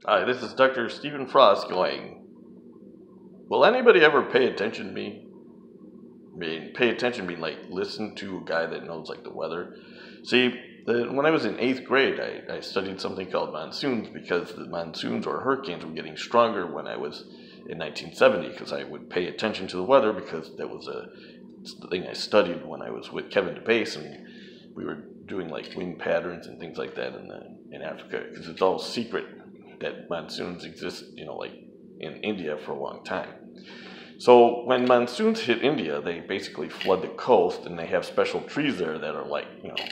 Hi, this is Dr. Stephen Frost going, will anybody ever pay attention to me? I mean, pay attention to me, like listen to a guy that knows like the weather. See, when I was in 8th grade, I studied something called monsoons because the monsoons or hurricanes were getting stronger when I was in 1970 because I would pay attention to the weather because that was a thing I studied when I was with Kevin DeBase and we were doing like wind patterns and things like that in Africa because it's all secret that monsoons exist, like in India for a long time. So when monsoons hit India, they basically flood the coast, and they have special trees there that are like,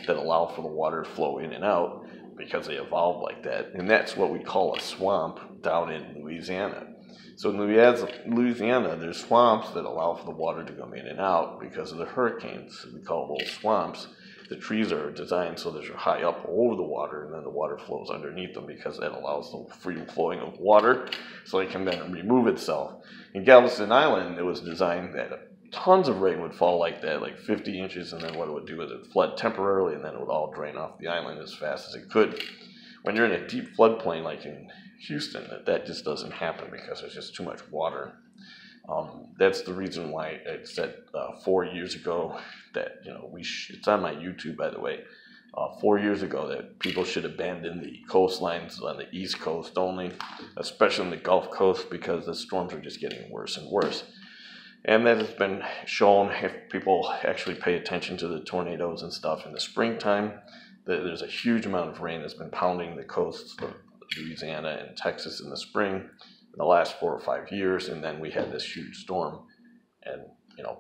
that allow for the water to flow in and out because they evolved like that. And that's what we call a swamp down in Louisiana. So in Louisiana, there's swamps that allow for the water to come in and out because of the hurricanes. We call those swamps. The trees are designed so they're high up over the water, and then the water flows underneath them because that allows the free flowing of water so it can then remove itself. In Galveston Island, it was designed that tons of rain would fall like that, like 50 inches, and then what it would do is it would flood temporarily, and then it would all drain off the island as fast as it could. When you're in a deep floodplain like in Houston, that just doesn't happen because there's just too much water. That's the reason why I said 4 years ago that it's on my YouTube, by the way. 4 years ago, that people should abandon the coastlines on the East Coast only, especially on the Gulf Coast, because the storms are just getting worse and worse. And that has been shown if people actually pay attention to the tornadoes and stuff in the springtime. There's a huge amount of rain that's been pounding the coasts of Louisiana and Texas in the spring in the last 4 or 5 years, and then we had this huge storm, and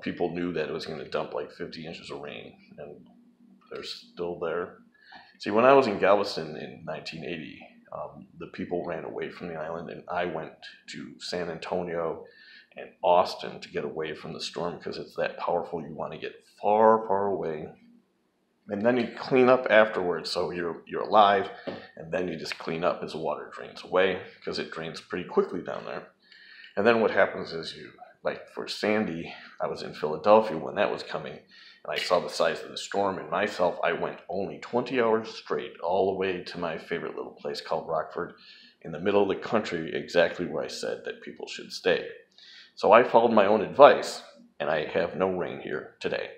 people knew that it was going to dump like 50 inches of rain, and they're still there. See, when I was in Galveston in 1980, the people ran away from the island, and I went to San Antonio and Austin to get away from the storm because it's that powerful. You want to get far, far away, and then you clean up afterwards, so you're alive, and then you just clean up as the water drains away because it drains pretty quickly down there. And then what happens is like for Sandy, I was in Philadelphia when that was coming, and I saw the size of the storm, and myself, I went only 20 hours straight all the way to my favorite little place called Rockford in the middle of the country, exactly where I said that people should stay. So I followed my own advice, and I have no rain here today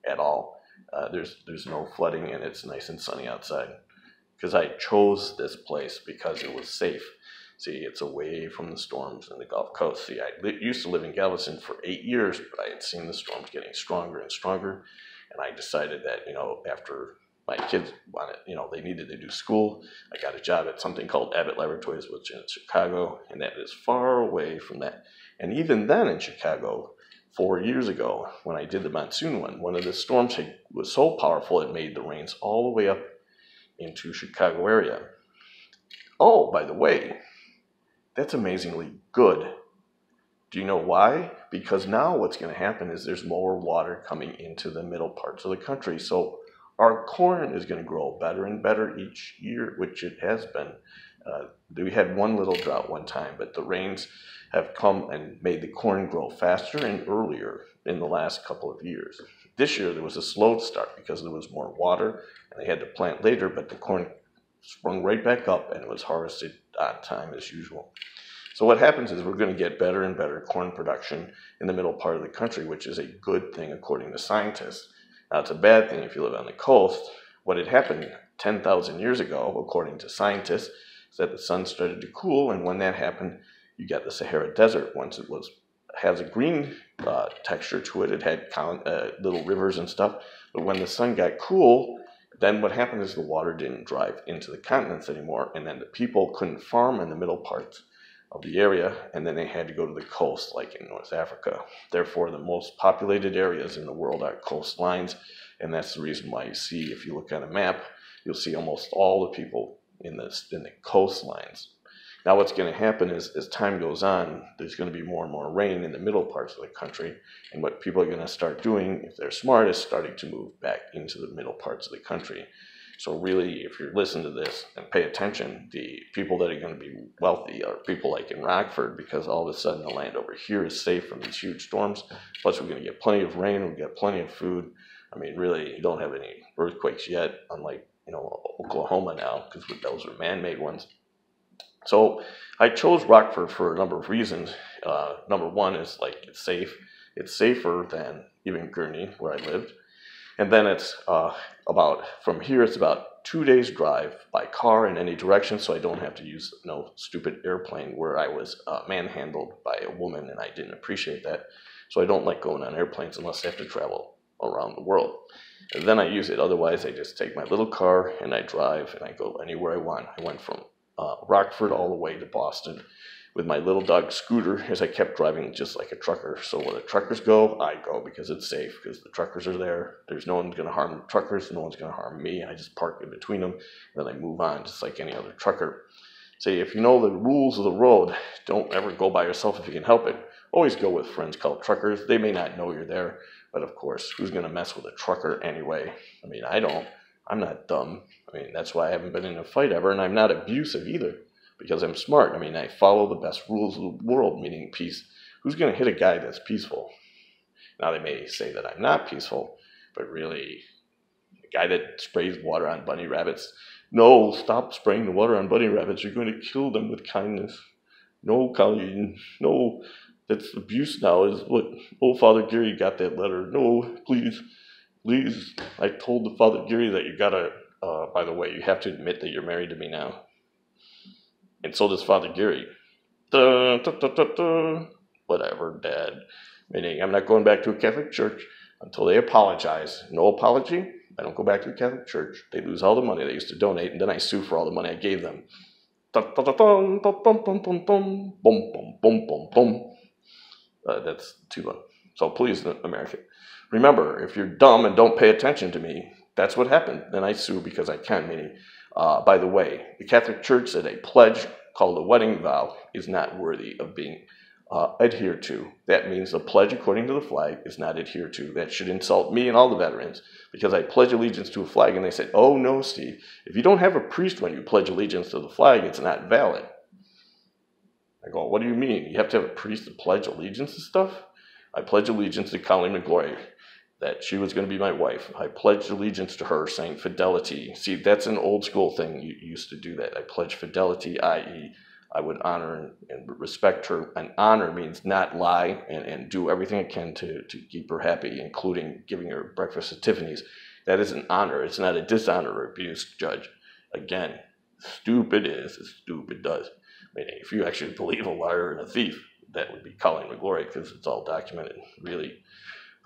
at all. There's no flooding, and it's nice and sunny outside because I chose this place because it was safe. See, it's away from the storms in the Gulf Coast. See, I used to live in Galveston for 8 years, but I had seen the storms getting stronger and stronger, and I decided that, after my kids wanted, they needed to do school, I got a job at something called Abbott Laboratories, which is in Chicago, and that is far away from that. And even then in Chicago, 4 years ago, when I did the monsoon one of the storms was so powerful it made the rains all the way up into Chicago area. Oh, by the way, that's amazingly good. Do you know why? Because now what's going to happen is there's more water coming into the middle parts of the country. So our corn is going to grow better and better each year, which it has been. We had one little drought one time, but the rains have come and made the corn grow faster and earlier in the last couple of years. This year there was a slow start because there was more water and they had to plant later, but the corn sprung right back up and it was harvested on time as usual. So what happens is we're going to get better and better corn production in the middle part of the country, which is a good thing according to scientists. Now it's a bad thing if you live on the coast. What had happened 10,000 years ago, according to scientists, is that the sun started to cool, and when that happened, you got the Sahara Desert. Once it has a green texture to it, it had little rivers and stuff, but when the sun got cool, then what happened is the water didn't drive into the continents anymore, and then the people couldn't farm in the middle parts of the area, and then they had to go to the coast, like in North Africa. Therefore, the most populated areas in the world are coastlines, and that's the reason why you see, if you look at a map, you'll see almost all the people in the coastlines. Now what's going to happen is, as time goes on, there's going to be more and more rain in the middle parts of the country, and what people are going to start doing, if they're smart, is starting to move back into the middle parts of the country. So really, if you're listening to this and pay attention, the people that are going to be wealthy are people like in Rockford, because all of a sudden the land over here is safe from these huge storms. Plus we're going to get plenty of rain, we'll get plenty of food. I mean, really, you don't have any earthquakes yet, unlike Oklahoma now, because those are man-made ones. So I chose Rockford for a number of reasons. Number one is like it's safe. It's safer than even Gurney, where I lived. And then it's from here, it's about 2 days drive by car in any direction, so I don't have to use no stupid airplane where I was manhandled by a woman, and I didn't appreciate that. So I don't like going on airplanes unless I have to travel around the world. And then I use it. Otherwise, I just take my little car and I drive and I go anywhere I want. I went from Rockford all the way to Boston with my little dog Scooter as I kept driving just like a trucker. So where the truckers go, I go because it's safe, because the truckers are there. There's no one going to harm the truckers. No one's going to harm me. I just park in between them. Then I move on just like any other trucker. See, if you know the rules of the road, don't ever go by yourself if you can help it. Always go with friends called truckers. They may not know you're there, but of course, who's going to mess with a trucker anyway? I mean, I don't. I'm not dumb. I mean, that's why I haven't been in a fight ever, and I'm not abusive either, because I'm smart. I mean, I follow the best rules of the world, meaning peace. Who's going to hit a guy that's peaceful? Now, they may say that I'm not peaceful, but really, a guy that sprays water on bunny rabbits, no, stop spraying the water on bunny rabbits. You're going to kill them with kindness. No, Colleen, no. That's abuse now, is what old Father Gary got that letter. No, please, please. I told the Father Gary that you gotta, by the way, you have to admit that you're married to me now. And so does Father Gary. Whatever, Dad. Meaning, I'm not going back to a Catholic church until they apologize. No apology, I don't go back to a Catholic church. They lose all the money they used to donate, and then I sue for all the money I gave them. That's too long. So please, America, remember, if you're dumb and don't pay attention to me, that's what happened. Then I sue because I can. Meaning, by the way, the Catholic Church said a pledge called a wedding vow is not worthy of being adhered to. That means the pledge according to the flag is not adhered to. That should insult me and all the veterans, because I pledge allegiance to a flag, and they said, oh no, Steve, if you don't have a priest when you pledge allegiance to the flag, it's not valid. I go, what do you mean? You have to have a priest to pledge allegiance to stuff? I pledge allegiance to Colleen McGlory, that she was going to be my wife. I pledged allegiance to her, saying fidelity. See, that's an old school thing. You used to do that. I pledge fidelity, i.e., I would honor and respect her. And honor means not lie and do everything I can to keep her happy, including giving her breakfast at Tiffany's. That is an honor. It's not a dishonor or abuse, Judge. Again, stupid is as stupid does. Meaning, if you actually believe a liar and a thief, that would be Colleen McGlory, because it's all documented. Really,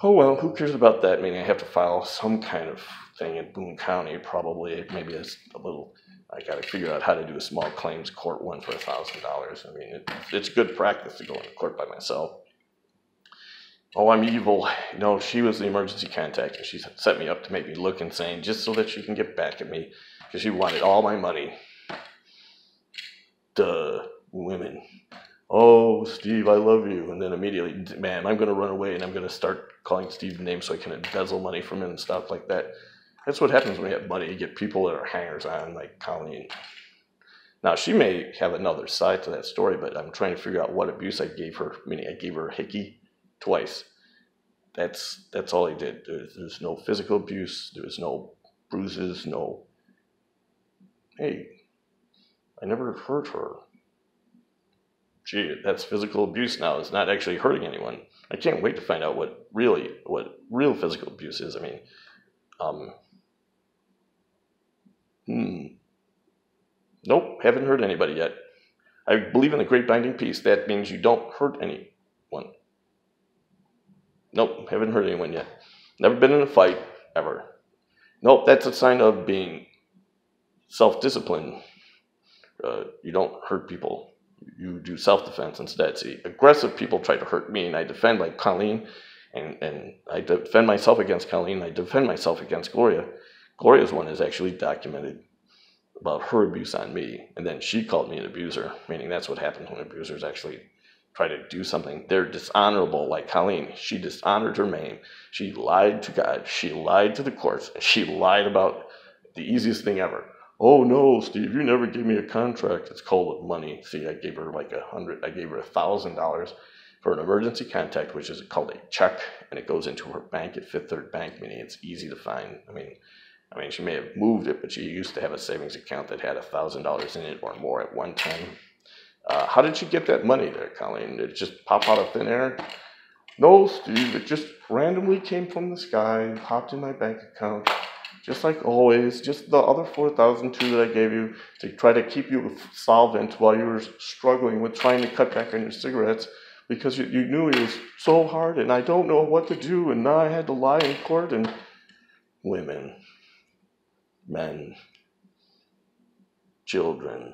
oh well, who cares about that? Meaning, I have to file some kind of thing in Boone County, probably. Maybe it's a little. I got to figure out how to do a small claims court one for $1,000. I mean, it's good practice to go into court by myself. Oh, I'm evil. No, she was the emergency contact, and she set me up to make me look insane just so that she can get back at me, because she wanted all my money. Duh, women. Oh, Steve, I love you. And then immediately, man, I'm going to run away and I'm going to start calling Steve names so I can embezzle money from him and stuff like that. That's what happens when you have money. You get people that are hangers on, like Colleen. Now, she may have another side to that story, but I'm trying to figure out what abuse I gave her. Meaning, I gave her a hickey twice. That's all I did. There's no physical abuse. There's no bruises, no... Hey, I never hurt her. Gee, that's physical abuse now. It's not actually hurting anyone. I can't wait to find out what real physical abuse is. I mean, nope, haven't hurt anybody yet. I believe in the great binding peace. That means you don't hurt anyone. Nope, haven't hurt anyone yet. Never been in a fight, ever. Nope, that's a sign of being self-disciplined. You don't hurt people. You do self-defense instead. See, aggressive people try to hurt me, and I defend like Colleen, and I defend myself against Colleen. I defend myself against Gloria. Gloria's one is actually documented about her abuse on me, and then she called me an abuser, meaning that's what happens when abusers actually try to do something. They're dishonorable, like Colleen. She dishonored her name. She lied to God. She lied to the courts. She lied about the easiest thing ever. Oh no, Steve, you never gave me a contract. It's called money. See, I gave her like I gave her $1,000 for an emergency contact, which is called a check, and it goes into her bank at Fifth Third Bank, meaning it's easy to find. I mean, she may have moved it, but she used to have a savings account that had $1,000 in it or more at one time. How did you get that money there, Colleen? Did it just pop out of thin air? No, Steve, it just randomly came from the sky and popped in my bank account. Just like always, just the other $4,000 that I gave you to try to keep you solvent while you were struggling with trying to cut back on your cigarettes because you knew it was so hard and I don't know what to do and now I had to lie in court and women, men, children,